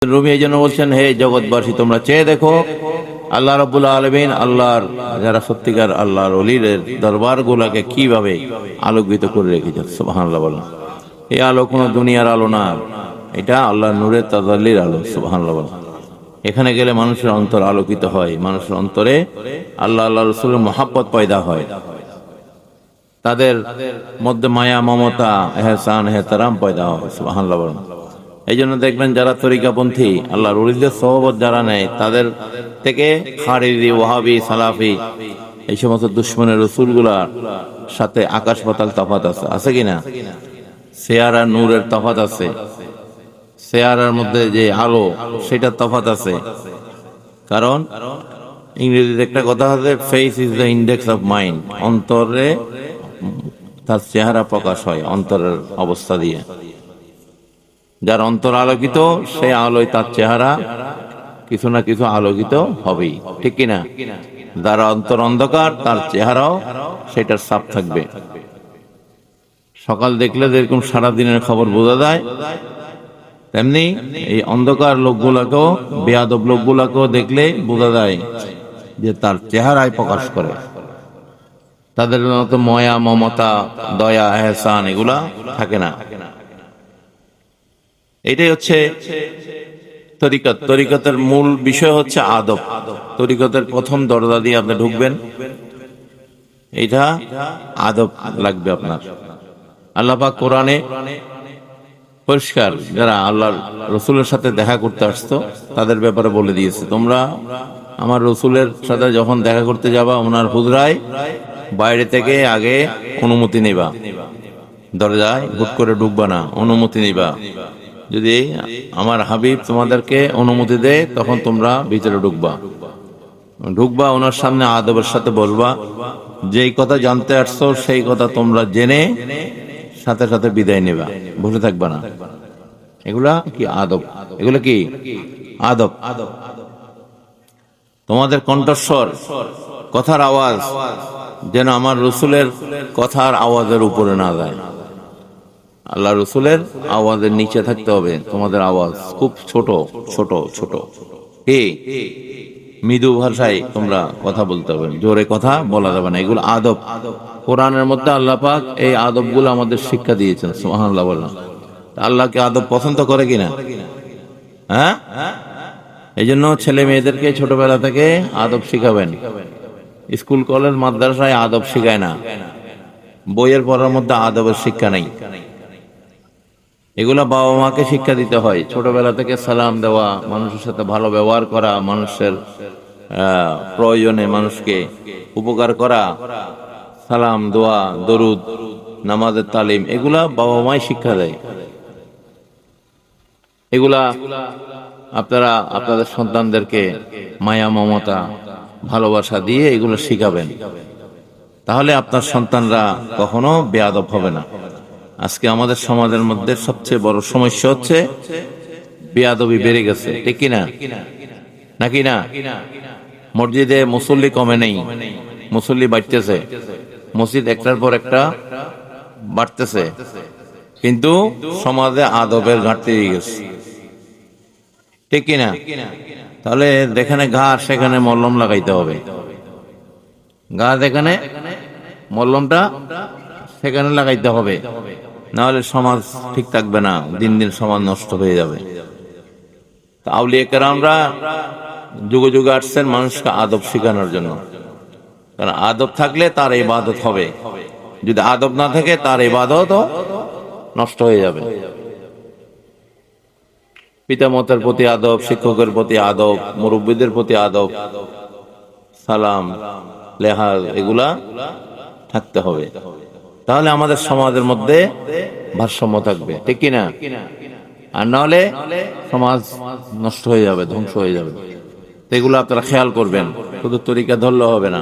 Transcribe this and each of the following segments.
রুমি এই জন্য বলছেন, হে জগৎবাসী তোমরা চেয়ে দেখো আল্লাহ রাব্বুল আলামিন আল্লাহর যারা সত্যিকার আল্লাহর ওলিদের দরবার গুলাকে কিভাবে আলোকিত করে রেখেছেন। সুবহানাল্লাহ বলেন। এই আলো কোনো দুনিয়ার আলো না, এটা আল্লাহর নূরের তাজাল্লির আলো। সুবহানাল্লাহ বলেন। এখানে গেলে মানুষের অন্তর আলোকিত হয়, মানুষের অন্তরে আল্লাহ আল্লাহ রসুলের মহাব্বত পয়দা হয়, তাদের মধ্যে মায়া মমতা এহসান এহতারাম পয়দা হয়। সুবহানাল্লাহ বলেন। এই জন্য দেখবেন যারা তরিকাপন্থী আল্লাহর ওলিদের সহবত যারা নেয় তাদের থেকে খারিজি ওয়াহাবি সালাফি এই সমস্ত দুশ্মনের রসুলগুলার সাথে আকাশ পাতাল তফাত আছে, আছে কিনা? সেয়ার আর নূরের তফাত আছে, সেয়ারার মধ্যে যে আলো সেটার তফাত আছে। কারণ ইংরেজিতে একটা কথা আছে, face is the index of mind. অন্তরে তার চেহারা প্রকাশ হয় অন্তরের অবস্থা দিয়ে। যার অন্তর আলোকিত সেই আলোয় তার চেহারা কিছু না কিছু আলোকিত হবেই, ঠিক কিনা? যার অন্তর অন্ধকার তার চেহারাও সেটার ছাপ থাকবে। সকাল দেখলে যেরকম সারাদিনের খবর বোঝা যায়, তেমনি এই অন্ধকার লোকগুলাকেও বেয়াদব লোকগুলাকেও দেখলে বোঝা যায় যে তার চেহারায় প্রকাশ করে। তাদের মতো ময়া মমতা দয়া এহসান এগুলা থাকে না। এটাই হচ্ছে তরিকত। তরিকতের মূল বিষয় হচ্ছে আদব। তরিকতের প্রথম দরজা দিয়ে আপনি ঢুকবেন, এটা আদব লাগবে আপনার। আল্লাহ পাক কোরআনে পরিষ্কার যারা আল্লাহর রসুলের সাথে দেখা করতে আসতো তাদের ব্যাপারে বলে দিয়েছে, তোমরা আমার রসুলের সাথে যখন দেখা করতে যাবা ওনার হুজরায় বাইরে থেকে আগে অনুমতি নিবা, দরজায় হুট করে ঢুকবা না, অনুমতি নিবা। যদি আমার হাবিব তোমাদেরকে অনুমতি দেয় তখন তোমরা ভিতরে ঢুকবা, ওনার সামনে আদবের সাথে বলবা, যেই কথা জানতে আসছো সেই কথা তোমরা জেনে সাথে সাথে বিদায় নেবা, বসে থাকবা না। এগুলা কি আদব, এগুলা কি আদব। তোমাদের কণ্ঠস্বর কথার আওয়াজ যেন আমার রসুলের কথার আওয়াজের উপরে না যায়, আল্লাহ রসুলের আওয়াজের নিচে থাকতে হবে। তোমাদের আওয়াজ খুব ছোট ছোট ছোট, কি মৃদু ভাষায় তোমরা কথা বলতে হবে, জোরে কথা বলা যাবে না। এগুলো আদব। কোরআনের মধ্যে আল্লাহ পাক এই আদবগুলো আমাদের শিক্ষা দিয়েছেন। সুবহানাল্লাহ বললাম। আল্লাহকে আদব পছন্দ করে কিনা? হ্যাঁ, এই জন্য ছেলে মেয়েদেরকে ছোটবেলা থেকে আদব শিখাবেন। স্কুল কলেজ মাদ্রাসায় আদব শিখায় না, বইয়ের পড়ার মধ্যে আদবের শিক্ষা নেই। এগুলা বাবা মাকে শিক্ষা দিতে হয় ছোটবেলা থেকে। সালাম দেওয়া, মানুষের সাথে ভালো ব্যবহার করা, মানুষের প্রয়োজনে মানুষকে উপকার করা, সালাম দোয়া দরুদ নামাজের তালিম, এগুলা বাবা মাই শিক্ষা দেয়। এগুলা আপনারা আপনাদের সন্তানদেরকে মায়া মমতা ভালোবাসা দিয়ে এগুলো শিখাবেন, তাহলে আপনার সন্তানরা কখনো বেয়াদব হবে না। আজকে আমাদের সমাজের মধ্যে সবচেয়ে বড় সমস্যা হচ্ছে বেয়াদবি বেড়ে গেছে, ঠিক কিনা? নাকি না? মসজিদে মুসল্লি কমে নেই, মুসল্লি বাড়তেছে, মসজিদ একটার পর একটা বাড়তেছে, কিন্তু সমাজে আদবের ঘাটতি গেছে, ঠিক কিনা? তাহলে যেখানে ঘা সেখানে মলম লাগাইতে হবে, ঘা যেখানে মলমটা সেখানে লাগাইতে হবে, নাহলে সমাজ ঠিক থাকবে না, দিন দিন সমাজ নষ্ট হয়ে যাবে। আউলিয়া কেরামরা যুগে যুগে আসছেন মানুষকে আদব শেখানোর জন্য। কারণ আদব থাকলে তার ইবাদত হবে, যদি আদব না থাকে তার ইবাদত নষ্ট হয়ে যাবে। পিতামাতার প্রতি আদব, শিক্ষকের প্রতি আদব, মুরব্বীদের প্রতি আদব, সালাম লেহাজ এগুলা থাকতে হবে, তাহলে আমাদের সমাজের মধ্যে ভারসাম্য থাকবে, ঠিক কিনা? আর নাহলে সমাজ নষ্ট হয়ে যাবে, ধ্বংস হয়ে যাবে। এগুলো আপনারা খেয়াল করবেন। শুধু তরিকা ধরলে হবে না,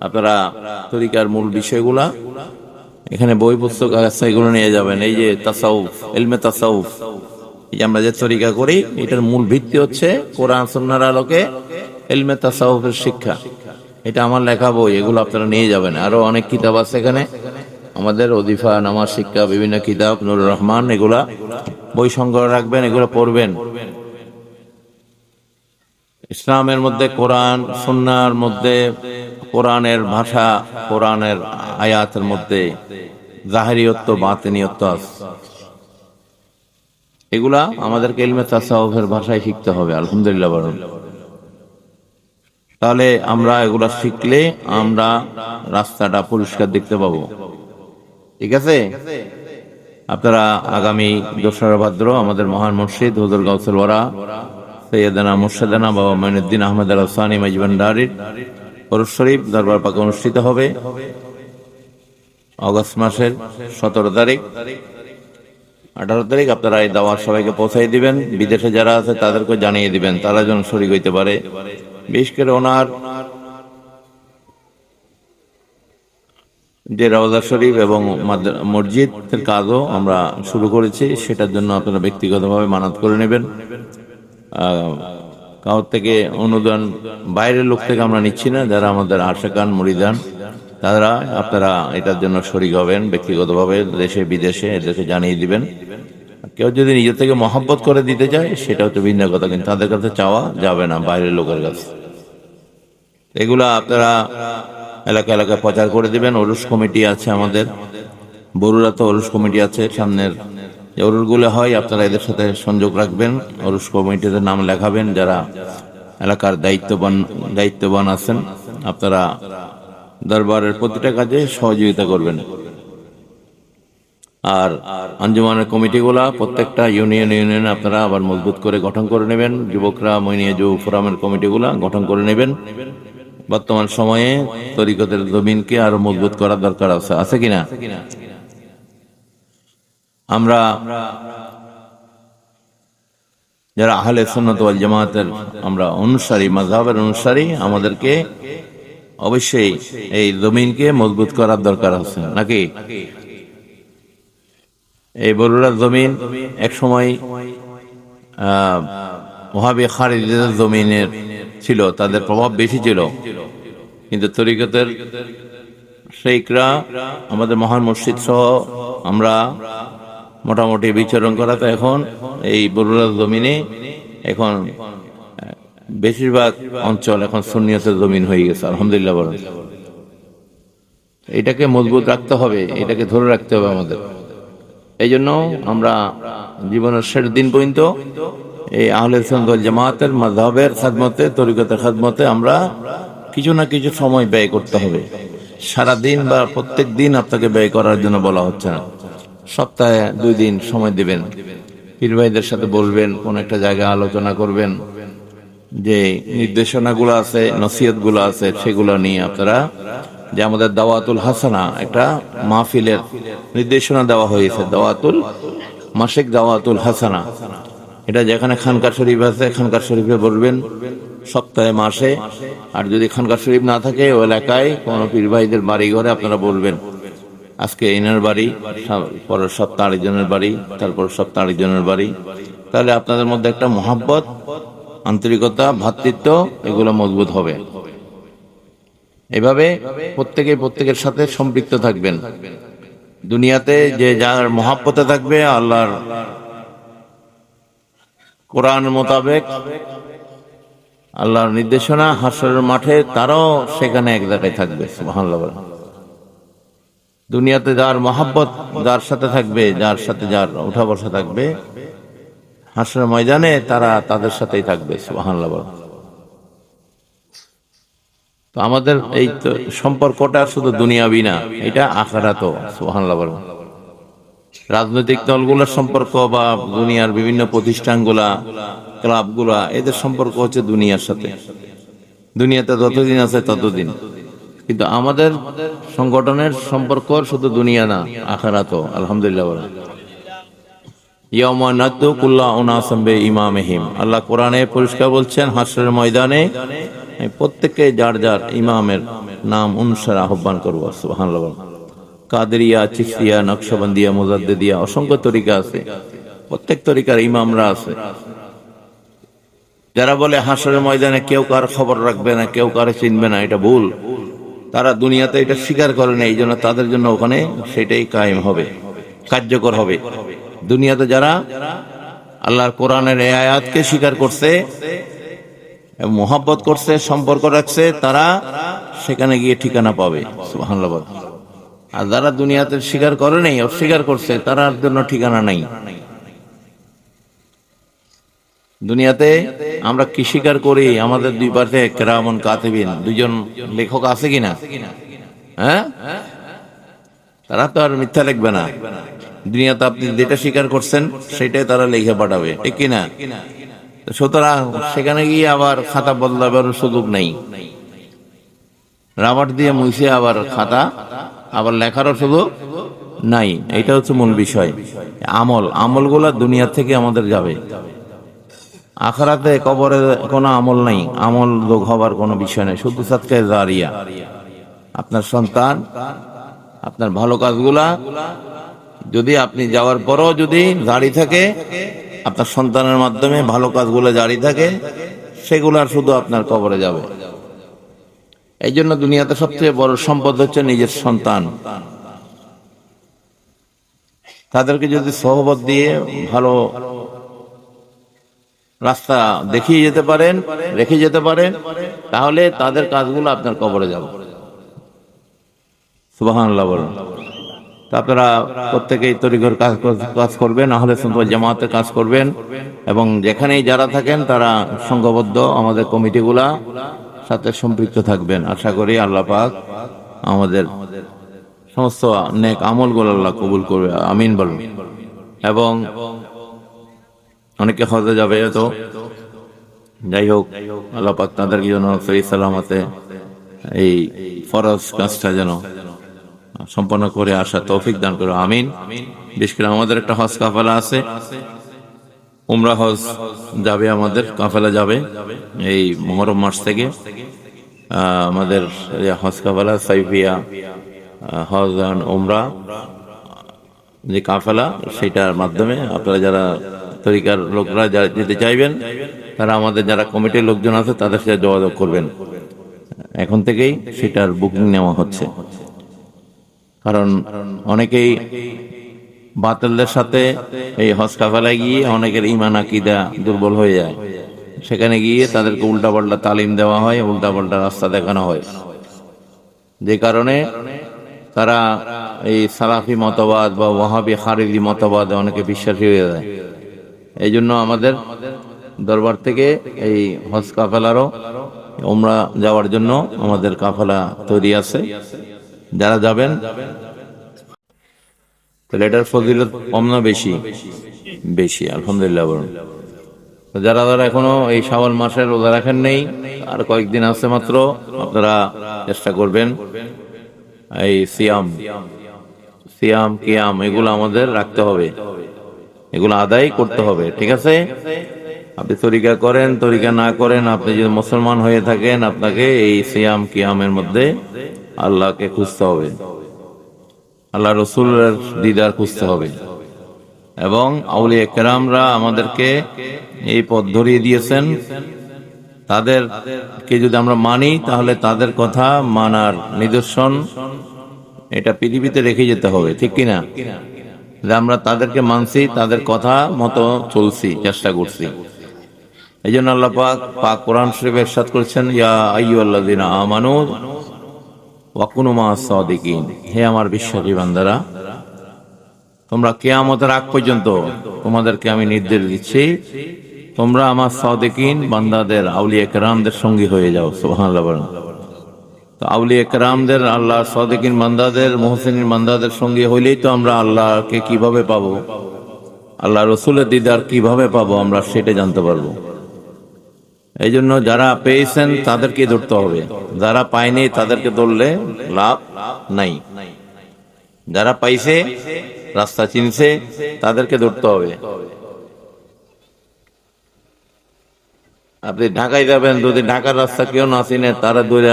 আপনারা তরিকার মূল বিষয়গুলা এখানে বই পুস্তক আছে এগুলো নিয়ে যাবেন। এই যে তাসাউফ, ইলমে তাসাউফ, এই যে আমরা যে তরিকা করি এটার মূল ভিত্তি হচ্ছে কোরআন সুন্নাহর আলোকে ইলমে তাসাউফের শিক্ষা। এটা আমার লেখা বই, এগুলো আপনারা নিয়ে যাবেন। আরো অনেক কিতাব আছে এখানে, আমাদের ওজিফা নামাজ শিক্ষা বিভিন্ন কিতাব, নুরুর রহমান, এগুলা বই সংগ্রহ রাখবেন, এগুলো পড়বেন। ইসলামের মধ্যে কোরআন সুন্নাহর মধ্যে কোরআনের ভাষা, কোরআনের আয়াতের মধ্যে জাহেরিয়ত বাতিনিয়ত আছে। এগুলা আমাদেরকে ইলমে তাসাউফের ভাষায় শিখতে হবে। আলহামদুলিল্লাহ বলুন। তাহলে আমরা এগুলা শিখলে আমরা রাস্তাটা পরিষ্কার দেখতে পাবো। ঠিক আছে? আপনারা আগামী 2রা ভাদ্র আমাদের মহান মুর্শিদ হুজুর গাউসুল ওয়ারা সৈয়দনা মুর্শিদানা বাবা মঈনুদ্দিন আহমদ আল হুসাইনি মাইজভান্ডারীর ওরস শরীফ দরবার পাকে অনুষ্ঠিত হবে অগস্ট মাসের 17 তারিখ 18 তারিখ। আপনারা এই দাওয়াত সবাইকে পৌঁছাই দিবেন। বিদেশে যারা আছে তাদেরকে জানিয়ে দিবেন, তারা যেন শরীক হইতে পারে। বিশেষ করে ওনার যে রওজা শরীফ এবং মসজিদের কাজও আমরা শুরু করেছি, সেটার জন্য আপনারা ব্যক্তিগতভাবে মানত করে নেবেন। কারোর থেকে অনুদান বাইরের লোক থেকে আমরা নিচ্ছি না। যারা আমাদের আশেকান মুরিদান তারা আপনারা এটার জন্য শরীক হবেন ব্যক্তিগতভাবে, দেশে বিদেশে এদেরকে জানিয়ে দিবেন। কেউ যদি নিজে থেকে মহব্বত করে দিতে চায় সেটা হচ্ছে ভিন্ন কথা, কিন্তু তাদের কাছে চাওয়া যাবে না বাইরের লোকের কাছে। এগুলা আপনারা এলাকা এলাকায় প্রচার করে দিবেন। ওরস কমিটি আছে আমাদের, বরুড়া তো ওরস কমিটি আছে। সামনের যে ওরসগুলো হয় আপনারা এদের সাথে সংযোগ রাখবেন, ওরস কমিটিতে নাম লেখাবেন। যারা এলাকার দায়িত্ববান আছেন আপনারা দরবারের প্রতিটা কাজে সহযোগিতা করবেন। আর আঞ্জুমানের কমিটিগুলা প্রত্যেকটা ইউনিয়ন আপনারা আবার মজবুত করে গঠন করে নেবেন। যুবকরা মইনিয়া যুব ফোরামের কমিটিগুলা গঠন করে নেবেন। বর্তমান সময়ে তরিকতের জমিনকে আরো মজবুত করার দরকার আছে কিনা? আমরা যারা আহলে সুন্নাত ওয়াল জামাতের আমরা অনুসারী, মাযহাবের অনুসারী, আমাদেরকে অবশ্যই এই জমিনকে মজবুত করার দরকার আছে নাকি? এই বরুড়ার জমিন এক সময় ওয়াহাবি খারিজিদের জমিনের ছিল, তাদের প্রভাব বেশি ছিল। কিন্তু তরিকতের শেখরা আমাদের মহান মুর্শিদ সহ আমরা মোটামুটি বিচরণ করাতে এখন এই বরুড়ার জমিনে এখন বেশিরভাগ অঞ্চল এখন সুন্নিয়তের জমিন হয়ে গেছে। আলহামদুলিল্লাহ বলেন। এটাকে মজবুত রাখতে হবে, এটাকে ধরে রাখতে হবে আমাদের। এই জন্য আমরা জীবনের শেষ দিন পর্যন্ত এই আহলে সুন্নাত ওয়াল জামাতের মাযহাবের খেদমতে, তরিকতের খেদমতে আমরা কিছু না কিছু সময় ব্যয় করতে হবে। সারা দিন বা প্রত্যেক দিন আপনাকে ব্যয় করার জন্য বলা হচ্ছে না। সপ্তাহে 2 দিন সময় দিবেন, পীর ভাইদের সাথে বলবেন, কোন একটা জায়গায় আলোচনা করবেন, যে নির্দেশনাগুলো আছে, নসিহতগুলো আছে, সেগুলো নিয়ে আপনারা, যে আমাদের দাওয়াতুল হাসানা একটা মাহফিলের নির্দেশনা দেওয়া হয়েছে, মাসিক দাওয়াতুল হাসানা। এটা যেখানে খানকা শরীফ আছে খানকা শরীফে বলবেন সপ্তাহে মাসে। আর যদি খানকা শরীফ না থাকে ওই এলাকায় কোনো পীর ভাইদের বাড়ি ঘরে আপনারা বলবেন আজকে এনার বাড়ি, পরের সপ্তাহ আরেকজনের বাড়ি, তারপর সপ্তাহ আরেকজনের বাড়ি। তাহলে আপনাদের মধ্যে একটা মহব্বত, আন্তরিকতা, ভ্রাতৃত্ব এগুলো মজবুত হবে। এভাবে প্রত্যেকের সাথে সম্পৃক্ত থাকবেন। দুনিয়াতে যে যার মহব্বতে থাকবে আল্লাহর কোরআন মোতাবেক, আল্লাহর নির্দেশনা, হাসরের মাঠে তারাও সেখানে এক জায়গায় থাকবে। সুবহানাল্লাহ। দুনিয়াতে যার মহব্বত যার সাথে থাকবে, যার সাথে যার উঠা বসা থাকবে, হাসরের ময়দানে তারা তাদের সাথেই থাকবে। সুবহানাল্লাহ। তো আমাদের এই সম্পর্কটা শুধু দুনিয়াবি না, এটা আখিরাতও। সুবহানাল্লাহ। রাজনৈতিক দলগুলোর সম্পর্ক বা দুনিয়ার বিভিন্ন প্রতিষ্ঠানগুলা, ক্লাবগুলা, এদের সম্পর্ক হচ্ছে দুনিয়ার সাথে। দুনিয়াতে যতদিন আছে ততদিন। কিন্তু আমাদের সংগঠনের সম্পর্ক শুধু দুনিয়া না, আখিরাতও। আলহামদুলিল্লাহ। ইয়াউমা নাদু কুল্লা উনাসিম বিইমামিহিম। আল্লাহ কোরআনে পরিষ্কার বলছেন, হাসরের ময়দানে প্রত্যেককে যার যার ইমামের নাম অনুসারে আহ্বান করবো। সুবহানাল্লাহ। কাদেরিয়া, চিশতিয়া, নকশবন্দিয়া, মুজাদ্দিদিয়া, অসংখ্য তরিকা আছে। প্রত্যেক তরিকার ইমামরা আছে। যারা বলে হাসরের ময়দানে কেউ কার খবর রাখবে না, কেউ কার চিনবে না, এটা ভুল। তারা দুনিয়াতে এটা স্বীকার করে না, এই জন্য তাদের জন্য ওখানে সেটাই কায়েম হবে, কার্যকর হবে। দুনিয়াতে যারা আল্লাহর কোরআনের এই আয়াতকে স্বীকার করছে, মোহাব্বত করছে, সম্পর্ক রাখছে, তারা সেখানে গিয়ে ঠিকানা পাবে। সুবহানাল্লাহ। আর যারা দুনিয়াতে স্বীকার করে নাই, অস্বীকার করছে, তার জন্য ঠিকানা নাই। দুনিয়াতে আমরা কি স্বীকার করি? আমাদের দুই পাশে কিরামান কাতিবিন, দুইজন লেখক আছে কিনা? হ্যাঁ, তারা তো আর মিথ্যা লিখবে না। দুনিয়াতে আপনি যেটা স্বীকার করছেন সেটাই তারা লিখে পাঠাবে, ঠিক কিনা? সুতরাং সেখানে গিয়ে আবার খাতা বদলাবার সুযোগ নেই। রাবার দিয়ে মুছে আবার খাতা আবার লেখারও সুযোগ নাই। এটা হচ্ছে মূল বিষয়। আমলগুলা দুনিয়া থেকে আমাদের যাবে। আখিরাতে কবরে কোনো আমল নাই, আমল যোগ হবার কোনো বিষয় নেই, শুধু সাদকা জারিয়া। আপনার সন্তান, আপনার ভালো কাজগুলা যদি আপনি যাওয়ার পরও যদি জারি থাকে, আপনার সন্তানের মাধ্যমে ভালো কাজগুলো জারি থাকে, সেগুলার শুধু আপনার কবরে যাবে। এই জন্য দুনিয়াতে সবচেয়ে বড় সম্পদ হচ্ছে নিজের সন্তান। তাদেরকে যদি সহবত দিয়ে ভালো রাস্তা দেখিয়ে যেতে পারেন, রেখে যেতে পারেন, তাহলে তাদের কাজগুলো আপনার কবরে যাবে। সুবহানাল্লাহ বলুন। আপনারা প্রত্যেকেই তরিকর কাজ করবেন, আহলে সুন্নাত ওয়াল জামাতের কাজ করবেন, এবং যেখানেই যারা থাকেন তারা সংঘবদ্ধ আমাদের কমিটিগুলা সাথে সম্পৃক্ত থাকবেন। আশা করি আল্লাহ পাক আমাদের সমস্ত নেক আমলগুলো আল্লাহ কবুল করবে, আমিন বলুন। এবং অনেকে হজে যাবে, তো যাই হোক, আল্লাহ পাক তাদের জন্য সহি সালামতে এই ফরজ কাজটা যেন সম্পন্ন করে আসা তৌফিক দান করো, আমিন। বিশেষ করে আমাদের একটা হজ কাফেলা আছে, উমরা হজ যাবে, আমাদের কাফেলা যাবে এই মুহররম মাস থেকে। আমাদের হজ কাফেলা সাইফিয়া হজ এন্ড উমরা যে কাফেলা, সেটার মাধ্যমে আপনারা যারা তরিকার লোকরা যারা যেতে চাইবেন, তারা আমাদের যারা কমিটির লোকজন আছে তাদের সাথে যোগাযোগ করবেন। এখন থেকেই সেটার বুকিং নেওয়া হচ্ছে। কারণ অনেকেই বাতিলদের সাথে এই হজ কাফেলায় গিয়ে অনেকের ঈমান আকীদা দুর্বল হয়ে যায়। সেখানে গিয়ে তাদেরকে উল্টাপাল্টা তালিম দেওয়া হয়, উল্টাপাল্টা রাস্তা দেখানো হয়, যে কারণে তারা এই সালাফি মতবাদ বা ওয়াহাবি খারিজি মতবাদে অনেকে বিশ্বাসী হয়ে যায়। এই জন্য আমাদের দরবার থেকে এই হজ কাফেলারও উমরা যাওয়ার জন্য আমাদের কাফেলা তৈরি আছে। যারা যাবেন, তাহলে এটার ফজিলত কম না বেশি? বেশি, আলহামদুলিল্লাহ বলুন। যারা যারা এখনো এই শাওয়াল মাসের রোজা রাখেন নেই, আর কয়েকদিন আছে মাত্র, আপনারা চেষ্টা করবেন এই সিয়াম কিয়াম এগুলো আমাদের রাখতে হবে, এগুলো আদায় করতে হবে, ঠিক আছে? আপনি তরিকা করেন, তরিকা না করেন, আপনি যদি মুসলমান হয়ে থাকেন, আপনাকে এই সিয়াম কিয়ামের মধ্যে আল্লাহকে খুঁজতে হবে, আল্লাহ রসুলের দিদার খুঁজতে হবে। এবং আউলিয়া কেরামরা আমাদেরকে এই পথ ধরিয়ে দিয়েছেন। তাদেরকে যদি আমরা মানি, তাহলে তাদের কথা মানার নিদর্শন এটা পৃথিবীতে রেখে যেতে হবে, ঠিক কিনা? যে আমরা তাদেরকে মানছি, তাদের কথা মতো চলছি, চেষ্টা করছি। এই জন্য আল্লাহ পাক কোরআন শরীফে ইরশাদ করেছেন, ইয়া আইয়ুহাল্লাযীনা আমানু ওয়া কুনু মা'আস সাদিকিন, হে আমার বিশ্বাসী বান্দারা, তোমরা কিয়ামতের আগ পর্যন্ত তোমাদেরকে আমি নির্দেশ দিচ্ছি, তোমরা আমার সাদিকিন বান্দাদের, আউলিয়া কেরামদের সঙ্গী হয়ে যাও। সুবহানাল্লাহ বলেন। তো আউলিয়া কেরামদের, আল্লাহ সাদিকিন বান্দাদের, মুহসিনিন বান্দাদের সঙ্গী হইলেই তো আমরা আল্লাহকে কিভাবে পাবো, আল্লাহ রসুলের দিদার কিভাবে পাবো, আমরা সেটা জানতে পারবো। এই জন্য যারা পেয়েছেন তাদেরকে ধরতে হবে, যারা পায়নি তাদেরকে ধরলে লাভ নাই। যারা পাইছে, রাস্তা চিনছে, তাদেরকে ধরতে হবে। আপনি ঢাকায় যাবেন, যদি ঢাকার রাস্তা কেউ না চিনে, তারা দূরে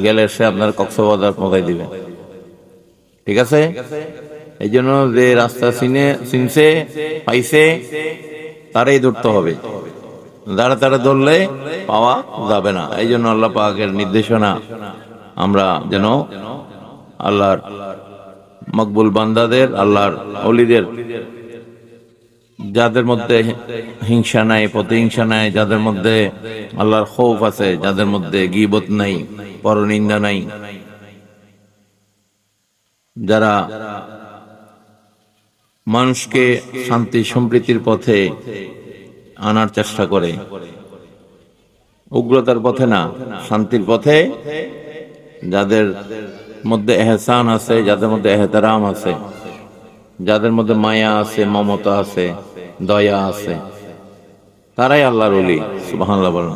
গেলে সে আপনার কক্সবাজার পৌঁছাই দিবে, ঠিক আছে? এই জন্য যে রাস্তা চিনছে, পাইছে, তারাই ধরতে হবে। তারা ধরলে পাওয়া যাবে না। এই জন্য আল্লাহ পাকের নির্দেশনা আমরা যেন আল্লাহর মকবুল বান্দাদের, আল্লাহর ওলিদের যাদের মধ্যে হিংসা নাই, প্রতিহিংসা নাই, যাদের মধ্যে আল্লাহর খৌফ আছে, যাদের মধ্যে গীবত নাই, পরনিন্দা নাই, যারা মানুষকে শান্তি সম্প্রীতির পথে আনার চেষ্টা করে, উগ্রতার পথে না, শান্তির পথে, যাদের মধ্যে এহসান আছে, যাদের মধ্যে এহতারাম আছে, যাদের মধ্যে মায়া আছে, মমতা আছে, দয়া আছে, তারাই আল্লাহর ওলি। সুবহানাল্লাহ বলেন।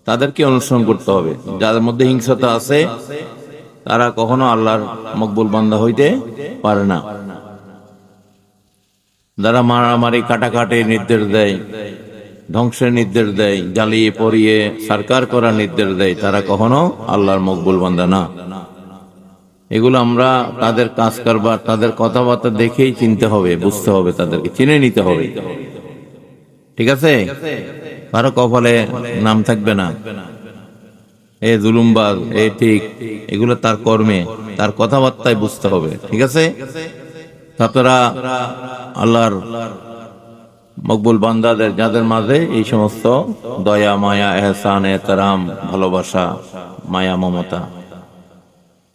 তাদেরকে অনুসরণ করতে হবে। যাদের মধ্যে হিংসতা আছে তারা কখনো আল্লাহর মকবুল বান্দা হইতে পারে না। যারা মারামারি কাটাকাটির নির্দেশ দেয়, ধ্বংসের নির্দেশ দেয়, জ্বালিয়ে পড়িয়ে সরকার করার নির্দেশ দেয়, তারা কখনো আল্লাহর মকবুল বান্দা না। এগুলো আমরা তাদের কাজ কারবার, তাদের কথাবার্তা দেখেই চিনতে হবে, বুঝতে হবে, তাদেরকে চিনে নিতে হবে। ঠিক আছে? কারো কপালে নাম থাকবে না, এ জুলুমবাজ, এ ঠিক, এগুলো তার কর্মে, তার কথাবার্তায় বুঝতে হবে। ঠিক আছে? আপনারা আল্লাহর মকবুল বান্দাদের, যাদের মাঝে এই সমস্ত দয়া, মায়া, এহসান, এহতারাম, ভালোবাসা, মায়া, মমতা,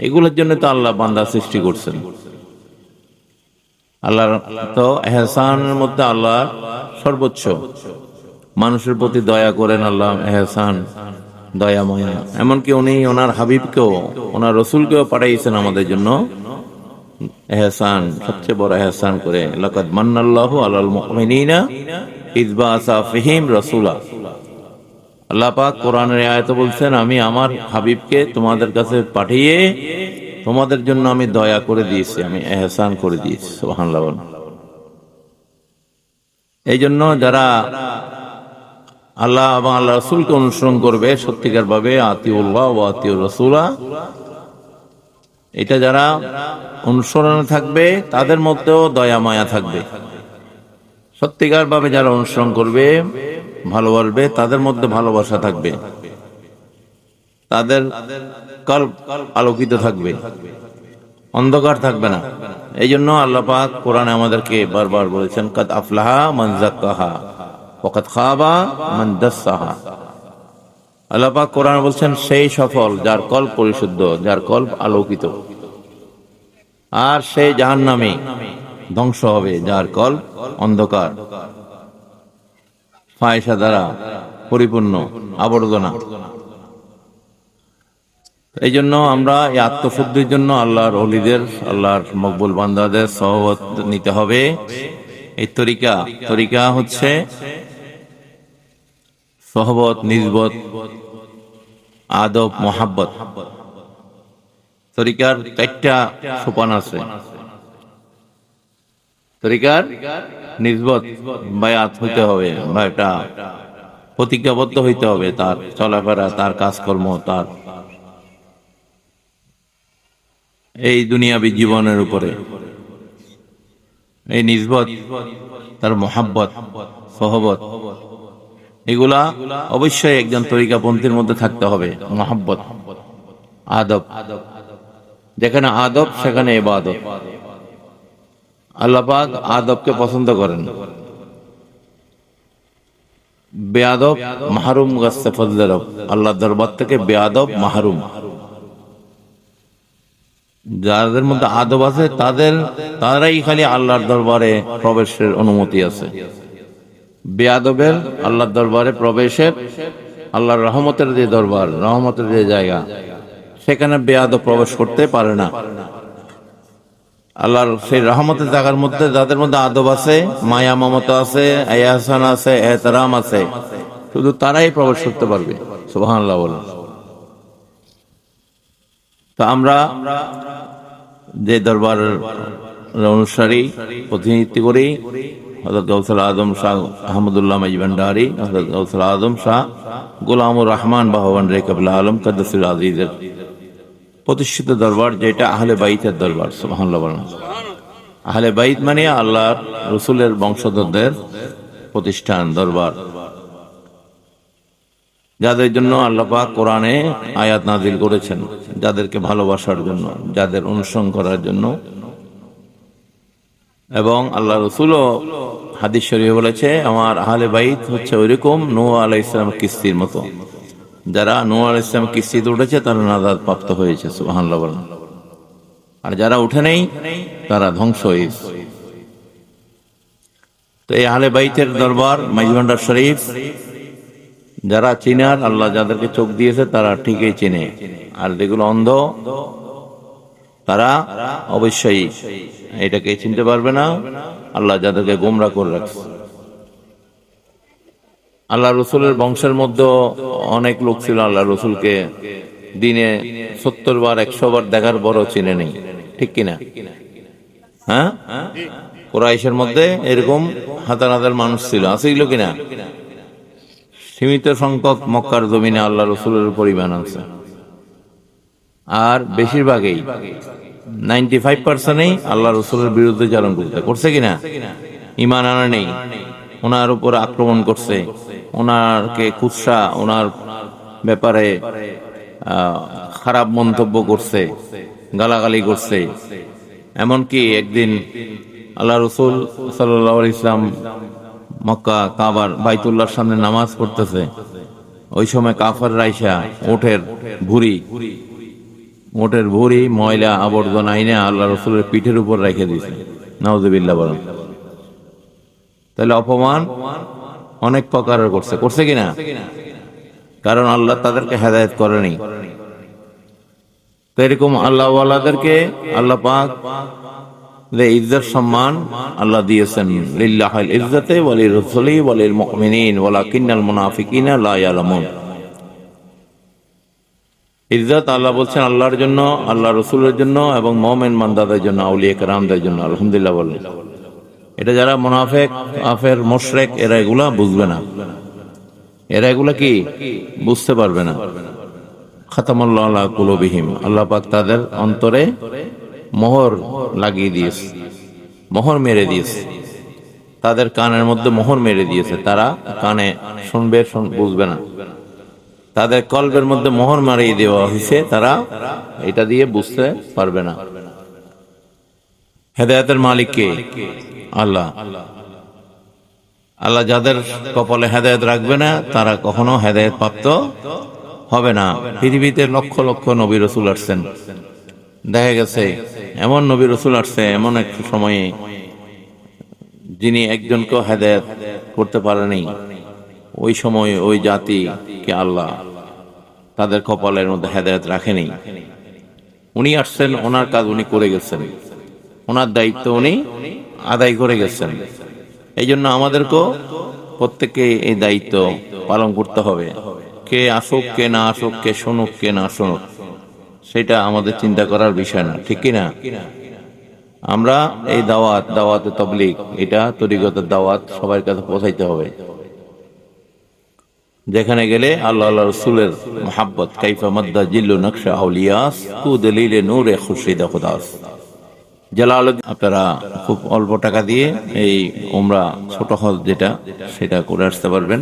এগুলোর জন্য তো আল্লাহ বান্দা সৃষ্টি করছেন। আল্লাহর তো এহসানের মধ্যে আল্লাহ সর্বোচ্চ। মানুষের প্রতি দয়া করেন আল্লাহ, এহসান, দয়া, মায়া। এমনকি উনি ওনার হাবিবকেও, ওনার রসুলকেও পাঠাইছেন আমাদের জন্য এহসান, সবচেয়ে বড় এহসান করে। লাকাদ মান্নাল্লাহু আলাল মুমিনিনা ইয বাআসা ফীহিম রাসূলা। আল্লাহ পাক কোরআনের আয়াতে বলছেন, আমি আমার হাবিবকে তোমাদের কাছে পাঠিয়ে তোমাদের জন্য আমি দয়া করে দিয়েছি, আমি এহসান করে দিয়েছি। সুবহানাল্লাহ। এই জন্য যারা আল্লাহ এবং আল্লাহ রাসূলকে অনুসরণ করবে সত্যিকার ভাবে, আতিউল্লাহ ওয়া আতিউর রাসূলা, এটা যারা অনুসরণে থাকবে তাদের মধ্যেও দয়া মায়া থাকবে। সত্যিকার ভাবে যারা অনুসরণ করবে, ভালোবাসবে, তাদের মধ্যে ভালোবাসা থাকবে, তাদের কল্ব আলোকিত থাকবে, অন্ধকার থাকবে না। এই জন্য আল্লাহ পাক কোরআনে আমাদেরকে বারবার বলেছেন, কাদ আফলাহা মান যাক্কাহা ওয়া কাদ খাবা মান দাসসাহা। আল্লাহ পাক কোরআনে বলছেন, সেই সফল যার কল্ব পরিশুদ্ধ, যার কল্ব আলোকিত, আর সেই জাহান্নামী ধ্বংস হবে যার কল্ব অন্ধকার, ফাহিশা দ্বারা পরিপূর্ণ, আবর্জনা। এই জন্য আমরা এই আত্মশুদ্ধির জন্য আল্লাহর ওলিদের, আল্লাহর মকবুল বান্দাদের সহবত নিতে হবে। এই তরিকা হচ্ছে সহবত, নিসবত, আদব, মোহাব্বত। তরিকার 4টা সোপান আছে। তরিকার নিসবত, বায়াত হইতে হবে, বা এটা প্রতিজ্ঞাবদ্ধ হইতে হবে, তার চলাফেরা, তার কাজকর্ম, তার এই দুনিয়াবী জীবনের উপরে। এই নিসবত, তার মোহাব্বত, সহবত, এগুলা অবশ্যই একজন তরিকাপন্থীর মধ্যে থাকতে হবে। মোহাব্বত, আদব, যেখানে আদব সেখানে ইবাদত। আল্লাহ পাক আদবকে পছন্দ করেন। বেয়াদব মাহরুম গাছে ফজলের রব। আল্লাহর দরবার থেকে বেয়াদব মাহরুম। যাদের মধ্যে আদব আছে তারাই খালি আল্লাহর দরবারে প্রবেশের অনুমতি আছে। বেয়াদবের আল্লাহর দরবারে প্রবেশের, আল্লাহর রহমতের যে দরবার, রহমতের যে জায়গা, সেখানে বেয়াদব প্রবেশ করতে পারে না। আল্লাহর সেই রহমতের জায়গার মধ্যে যাদের মধ্যে আদব আছে, মায়া, মমতা আছে, এহসান আছে, এহতারাম আছে, শুধু তারাই প্রবেশ করতে পারবে। সুবহানাল্লাহ বলেন। তো আমরা যে দরবারের অনুসারী, প্রতিনিধিত্ব করি, হযরত গাউসুল আজম শাহ আহমদুল্লাহ মাইজভান্ডারী, হযরত গাউসুল আজম শাহ গোলামুর রহমান বাহভান্ডারী কিবলা আলম কদ্দাসুল আজিজের প্রতিষ্ঠিত দরবার, যেটা আহলে বাইতের দরবার। সুবহানাল্লাহ বলেন। আহলে বাইত মানে আল্লাহর রাসূলের বংশধরদের প্রতিষ্ঠান, দরবার, যাদের জন্য আল্লাহ পাক কোরআনে আয়াত নাজিল করেছেন, যাদেরকে ভালোবাসার জন্য, যাদের অনুসরণ করার জন্য। এবং আল্লাহ রসুলও হাদিস শরীফে বলেছে, আমার আহলে বাইত হচ্ছে ওইরকম নূহ আলাইহিস সালাম কিস্তির মতো। যারা নূহ আলাইহিস সালাম কিস্তিতে উঠেছে তারা নাজাত প্রাপ্ত হয়েছে, সুবহানাল্লাহ বলেন। আর যারা উঠে নেই তারা ধ্বংস হয়েছে। তো এই আহলে বাইতের দরবার মাইজভান্ডার শরীফ যারা চিনার, আল্লাহ যাদেরকে চোখ দিয়েছে তারা ঠিকই চিনে, আর যেগুলো অন্ধ তারা অবশ্যই এটাকে চিনতে পারবে না। আল্লাহ যাদেরকে গোমরা করে রাখছে। আল্লাহ রসুলের বংশের মধ্যে অনেক লোক ছিল আল্লাহ রসুলকে দিনে 70 বার 100 বার দেখার বড় চিনে নেই, ঠিক কিনা? হ্যাঁ, কুরাইশের মধ্যে এরকম হাজার হাজার মানুষ ছিল, আছে কিনা? সীমিত সংখ্যক মক্কার জমিনে আল্লাহ রসুলের পরিমাণ আছে। আর বেশিরভাগই 95%ই আল্লাহ রসুলের বিরুদ্ধে চারণ করছে কিনা, ঈমান আনা নেই, ওনার উপর আক্রমণ করছে, ওনারকে কুৎসা, ওনার ব্যাপারে খারাপ মন্তব্য করছে, গালাগালি করছে। এমনকি একদিন আল্লাহ রসুল সাল্লাল্লাহু আলাইহি ওয়াসাল্লাম মক্কা কাবার বাইতুল্লাহর সামনে নামাজ পড়তেছে, ওই সময় কাফেররা আইসা ওটের ভুঁড়ি ময়লা আবর্জনা আইনে আল্লাহ রসুলের পিঠের উপর রেখে দিয়েছে, নাউযুবিল্লাহ বলেন। তাহলে অপমান অনেক প্রকারের করছে কিনা? কারণ আল্লাহ তাদেরকে হেদায়েত করেনি। তো এরকম আল্লাহ ওয়ালাদেরকে আল্লাহ পাক ইজ্জত সম্মান আল্লাহ দিয়েছেন, লিল্লাহিল ইজ্জাতে ওয়া লিরাসূলি ওয়া লিল মুমিনিন ওয়ালাকিন্নাল মুনাফিকিনা লা ইয়ালামুন। ইজ্জত আল্লাহ বলছেন আল্লাহর জন্য, আল্লাহ রসুলের জন্য এবং মুমিন বান্দাদের জন্য, আউলিয়া কেরামদের জন্য। আলহামদুলিল্লাহ বলেন। এটা যারা মুনাফিক, কাফের, মুশরিক, এরা এগুলা বুঝবে না, এরা এগুলা কি বুঝতে পারবে না। খাতামাল্লাহু আলা কুলুবিহিম, আল্লাহ পাক তাদের অন্তরে মোহর লাগিয়ে দিয়েছে, মোহর মেরে দিয়েছে, তাদের কানের মধ্যে মোহর মেরে দিয়েছে। তারা কানে শুনবে, বুঝবে না। তাদের কলবের মধ্যে মোহর মারিয়ে দেওয়া হয়েছে, তারা এটা দিয়ে বুঝতে পারবে না। হেদায়েতের মালিক কে? আল্লাহ। আল্লাহ যাদের কপালে হেদায়েত রাখবে না তারা কখনো হেদায়েত প্রাপ্ত হবে না। পৃথিবীতে লক্ষ লক্ষ নবী রসুল আসছেন, দেখা গেছে এমন নবী রসুল আসছে এমন এক সময়ে যিনি একজনকেও হেদায়েত করতে পারেনি। ওই সময় ওই জাতিকে আল্লাহ তাদের কপালের মধ্যে হেদায়েত রাখেনি। উনি আসছেন, ওনার কাজ উনি করে গেছেন, ওনার দায়িত্ব উনি আদায় করে গেছেন। এই জন্য আমাদেরকেও প্রত্যেককে এই দায়িত্ব পালন করতে হবে। কে আসুক কে না আসুক, কে শুনুক কে না শুনুক, সেটা আমাদের চিন্তা করার বিষয় না, ঠিক কিনা? আমরা এই দাওয়াতে তাবলীগ, এটা তরিকতের দাওয়াত সবার কাছে পৌঁছাইতে হবে। যেখানে গেলে আল্লাহ আল্লাহ রসুলের মুহাব্বত, কাইফা মাদ্দা জিল্লু নকশা আউলিয়াস তু দলিলে নূরে খুরশিদে খুদাস। জালালউদ্দিন, আপনারা খুব অল্প টাকা দিয়ে এই উমরা ছোট হজ যেটা, সেটা করে আসতে পারবেন।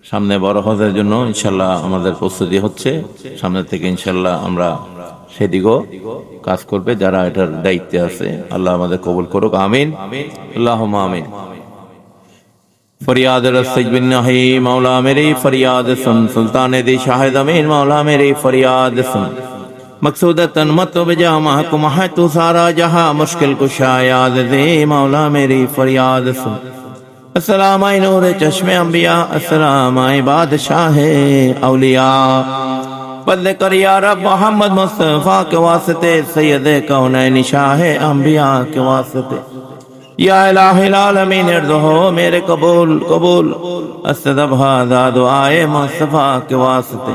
সামনে বড় হজের জন্য ইনশাল্লাহ আমাদের প্রস্তুতি হচ্ছে। সামনে থেকে ইনশাল্লাহ আমরা সেদিকেও কাজ করবে যারা এটার দায়িত্বে আছে। আল্লাহ আমাদের কবুল করুক, আমিন, আল্লাহুম্মা আমিন। फरियाद रसज बिन नहीं मौला मेरी फरियाद सुन, सुल्तान दी शाहिद अमीन मौला मेरी फरियाद सुन। मकसूद तन मत बजा महकुम है तू सारा जहां, मुश्किल कुशा याद दे मौला मेरी फरियाद सुन। अस्सलाम आए नूर चश्मे अंबिया, अस्सलाम आए बादशाह औलिया। बदले कर या रब मोहम्मद मुस्तफा के वास्ते, सैयद कौनैन शाह अंबिया के वास्ते। या इलाहिल आलमीन इर्दो मेरे कबूल कबूल, अस्तदब हादा दुआए मुस्तफा के वास्ते।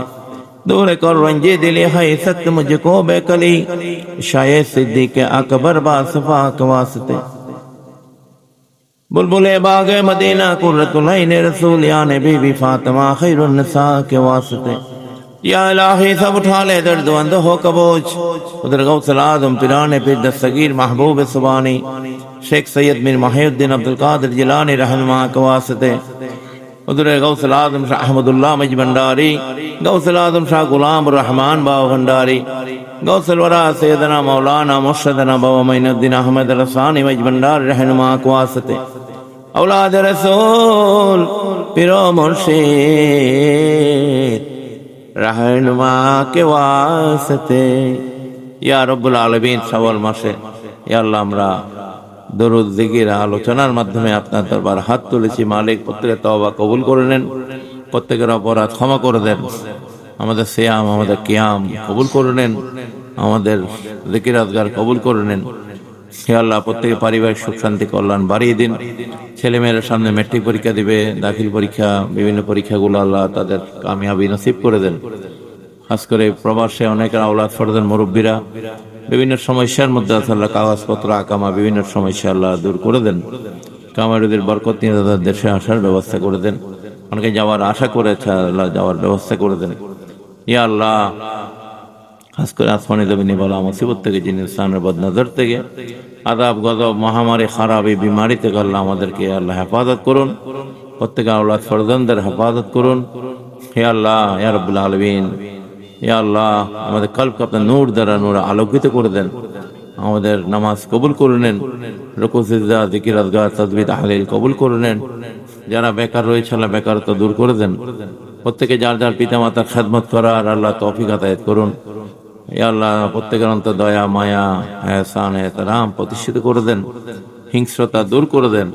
दूर कर रंजे दिली है सत्य मुझको बेकली, शायद सिद्दीक अकबर बासफा के वास्ते। बुलबुले बागे मदीना कुर्रतुल ऐन रसूल, या नबी भी फातिमा खैरुन निसा के वास्ते। या इलाही सब उठा ले दर्द अंद हो कबोज, उधर गौसल आदम पिराने पे दस्तगीर महबूब सुबानी, शेख सैयद बिन माहिउद्दीन अब्दुल कादिर जिलानी रहनुमा के वास्ते। হুজুরে গাউসুল আজম শাহ আহমদুল্লাহ মঈজ ভান্ডারী, গাউসুল আজম শাহ গোলাম রহমান বাবা ভান্ডারী, গাউসুল ওয়ারা সৈয়দনা মৌলানা মুর্শিদনা বাবা মাইনুদ্দিন আহমদ রসানী মঈজ ভান্ডারী रहनुमा को वास्ते औलाद रसूल पीरो मुर्शिद रहनुमा के वास्ते ইয়া রব্বুল আলামিন। শাওয়াল মাসে ইয়া আল্লাহ আমরা দরুদ জিকির আলোচনার মাধ্যমে আপনার দরবার হাত তুলেছি। মালিক প্রত্যেকের তওবা কবুল করে নেন, প্রত্যেকের অপরাধ ক্ষমা করে দেন, আমাদের সিয়াম আমাদের কিয়াম কবুল করে নেন, আমাদের জিকির আজগার কবুল করে নেন। হে আল্লাহ প্রত্যেকে পারিবারিক সুখ শান্তি কল্যাণ বাড়িয়ে দিন। ছেলেমেয়েরা সামনে ম্যাট্রিক পরীক্ষা দিবে, দাখিল পরীক্ষা, বিভিন্ন পরীক্ষাগুলো আল্লাহ তাদের কামিয়াবি নসিব করে দেন। খাস করে প্রবাসে অনেকের আওলাদ ফরদের মুরব্বীরা বিভিন্ন সমস্যার মধ্যে আছে, আল্লাহ কাগজপত্র আকামা বিভিন্ন সমস্যা আল্লাহ দূর করে দেন। কামারুদের বরকত নিয়ে তাদের দেশে আসার ব্যবস্থা করে দেন। অনেকে যাওয়ার আশা করেছে, আল্লাহ যাওয়ার ব্যবস্থা করে দেন। ইয়া আল্লাহ খাস করে আসমানি জমিনে বলা মুসিবত থেকে, যিনি ইসলামের বদনজর থেকে, আযাব গজব মহামারী খারাপ এই বিমারি থেকে আল্লাহ আমাদেরকে আল্লাহ হেফাজত করুন। প্রত্যেক আওলাদ ফরজনদের হেফাজত করুন। হে আল্লাহ ইয়া রাব্বুল আলামিন, ইয়া আল্লাহ আমাদের কলবকে আপনার নূর দ্বারা নূর আলোকিত করে দেন। আমাদের নামাজ কবুল করে নেন, রুকু সিজদা জিকির আজগার তাসবিহ তাহলিল কবুল করে নেন। যারা বেকার রয়েছে আল্লাহ বেকারত্ব দূর করে দেন। প্রত্যেকে যার যার পিতা মাতার খেদমত করার আল্লাহ তৌফিক আতায়াত করুন। ইয়া আল্লাহ প্রত্যেকের অন্তর দয়া মায়া এহসান এহতেরাম প্রতিষ্ঠিত করে দেন। হিংস্রতা দূর করে দেন,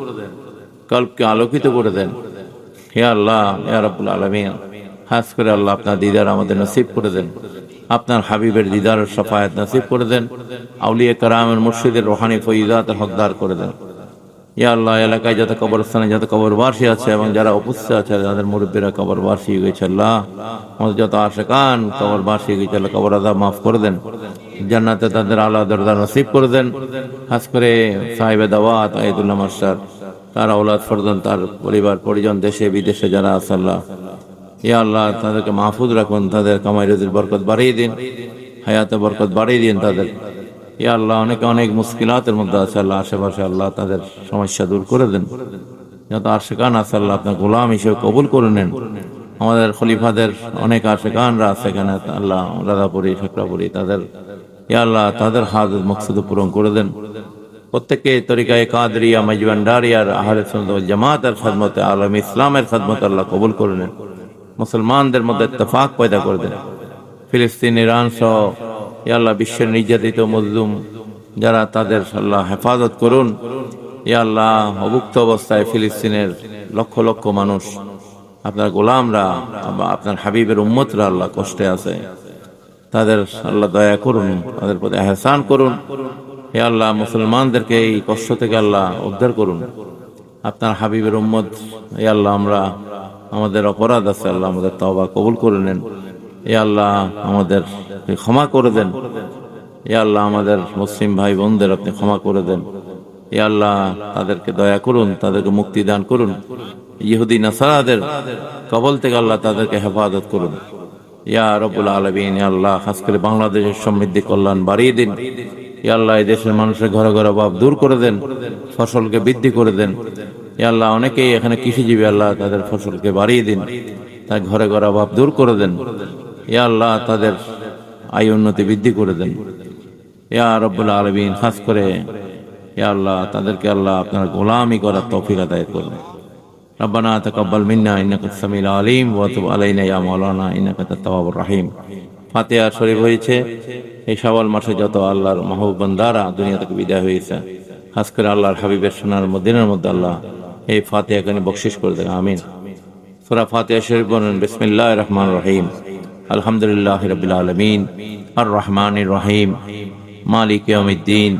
কলবকে আলোকিত করে দেন। হে আল্লাহ ইয়া রাব্বুল আলামিন, খাস করে আল্লাহ আপনার দিদার আমাদের নসিব করে দেন। আপনার হাবিবের দিদার শাফায়াত নসিব করে দেন। আউলিয়া কারামের মুর্শিদের রুহানি ফয়িজাতের হকদার করে দেন। ইয়া আল্লাহ এলাকায় যত কবরস্থানে যত কবরবাসী আছে এবং যারা উপস্থিত আছে, যাদের মুরব্বীরা কবরবাসী হয়ে গেছে, আল্লাহ আমাদের যত আশিকান কবরবাসী হয়ে গেছে, আল্লাহ কবর আযাব মাফ করে দেন। জান্নাতে তাদের আলা দরজা নসিব করে দেন। খাস করে সাহেবে দাওয়াত আইদুল্লাহ মাস্টার, তার আওলাদ ফরজন, তার পরিবার পরিজন দেশে বিদেশে যারা আছে, আল্লাহ ইয়া আল্লাহ তাদেরকে মাহফুজ রাখুন। তাদের কামাই রুজির বরকত বাড়িয়ে দিন, হায়াতে বরকত বাড়িয়ে দিন তাদের। ইয়া আল্লাহ অনেকে অনেক মুশকিলাতের মধ্যে আছে, আল্লাহ আশেপাশে আল্লাহ তাদের সমস্যা দূর করে দেন। যত আশিকান আছে আল্লাহ আপনার গোলাম হিসেবে কবুল করে নেন। আমাদের খলিফাদের অনেক আশিকানরা আছে এখানে, আল্লাহ রাধাপুরী শেখরাপুরী, তাদের ইয়া আল্লাহ তাদের হাজত মকসুদ পূরণ করে দেন। প্রত্যেককে তরিকায়ে কাদরিয়া মঈজ ভান্ডারিয়ার আহলে সুন্নাত ওয়াল জামাতের খেদমতে, আলম ইসলামের খেদমতে আল্লাহ কবুল করে নেন। মুসলমানদের মধ্যে ইত্তেফাক পয়দা করে দেন। ফিলিস্তিন, ইরান সহ ইয়া আল্লাহ বিশ্বের নির্যাতিত মজলুম যারা, তাদের আল্লাহ হেফাজত করুন। ইয়া আল্লাহ অভুক্ত অবস্থায় ফিলিস্তিনের লক্ষ লক্ষ মানুষ, আপনার গোলামরা, আপনার হাবিবের উম্মতরা আল্লাহ কষ্টে আছে, তাদের আল্লাহ দয়া করুন, তাদের প্রতি এহসান করুন। হে আল্লাহ মুসলমানদেরকে এই কষ্ট থেকে আল্লাহ উদ্ধার করুন। আপনার হাবিবের উম্মত হে আল্লাহ, আমরা আমাদের অপরাধ আছে আল্লাহ আমাদের তওবা কবুল করে নেন। হে আল্লাহ আমাদের ক্ষমা করে দেন। হে আল্লাহ আমাদের মুসলিম ভাই বোনদের আপনি ক্ষমা করে দেন। হে আল্লাহ তাদেরকে দয়া করুন, তাদেরকে মুক্তি দান করুন। ইহুদি নাসারাদের কবল থেকে আল্লাহ তাদেরকে হেফাজত করুন। ইয়া রব্বুল আলামিন, ইয়া আল্লাহ খাস করে বাংলাদেশের সমৃদ্ধি কল্যাণ বাড়িয়ে দিন। ইয়া আল্লাহ এই দেশের মানুষের ঘরে ঘরে অভাব দূর করে দেন, ফসলকে বৃদ্ধি করে দেন। ইয়া আল্লাহ অনেকেই এখানে কৃষিজীবী, আল্লাহ তাদের ফসলকে বাড়িয়ে দিন, তার ঘরে ঘরে অভাব দূর করে দেন। ইয়া আল্লাহ তাদের আয় উন্নতি বৃদ্ধি করে দেন। ইয়া রব্বুল আলামিন খাস করে ইয়া আল্লাহ তাদেরকে আল্লাহ আপনার গোলামি করার তৌফিক আদায় করবেন। রব্বানা তাকাব্বাল মিন্না ইন্নাকা সামিউল আলিম ওয়া তুব আলাইনা ইয়া মাওলানা ইন্নাকা আত-তাওয়াবুর রহিম। ফাতিহা শরীফ হয়েছে। এই শাওয়াল মাসে যত আল্লাহর মাহবুব বান্দারা দুনিয়া থেকে বিদায় হয়েছে, খাস করে আল্লাহর হাবিবের সোনার মদিনার মধ্যে আল্লাহ এই ফাতিহা কানে বকশিশ করে দেন, আমিন। সূরা ফাতিহা শরীফ বলেন, বিসমিল্লাহির রহমানির রহিম, আলহামদুলিল্লাহি রাব্বিল আলামিন, আর রহমানির রহিম, মালিক ইয়াউমিদ্দিন,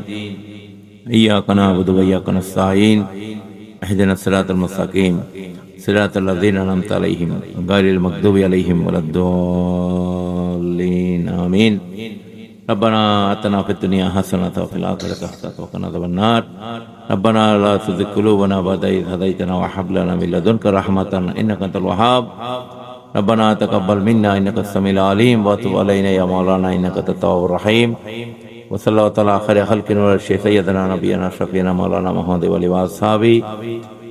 ইয়্যাকা না'বুদু ওয়া ইয়্যাকা নাস্তাঈন, ইহদিনাস সিরাতাল মুস্তাকিম, সিরাতাল লাযীনা আন'আমতা আলাইহিম গায়রিল মাগদুবি আলাইহিম ওয়ালাদ-দাল্লিন, আমিন। ربنا آتنا في الدنيا حسنة وفي الآخرة حسنة وقنا عذاب النار. ربنا لا تزغ قلوبنا بعد إذ هديتنا وهب لنا من لدنك رحمة إنك أنت الوهاب. ربنا تقبل منا إنك السميع العليم وتب علينا يا مولانا إنك أنت التواب الرحيم. وصلى الله تعالى خير خلق سيدنا نبينا شفينا مولانا محمد وعلى آله وصحبه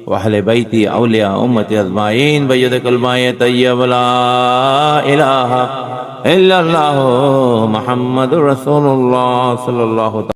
وأهل بيتي أولياء أمتي أجمعين بيدك الماء طيب لا إله إلا الله محمد رسول الله صلى الله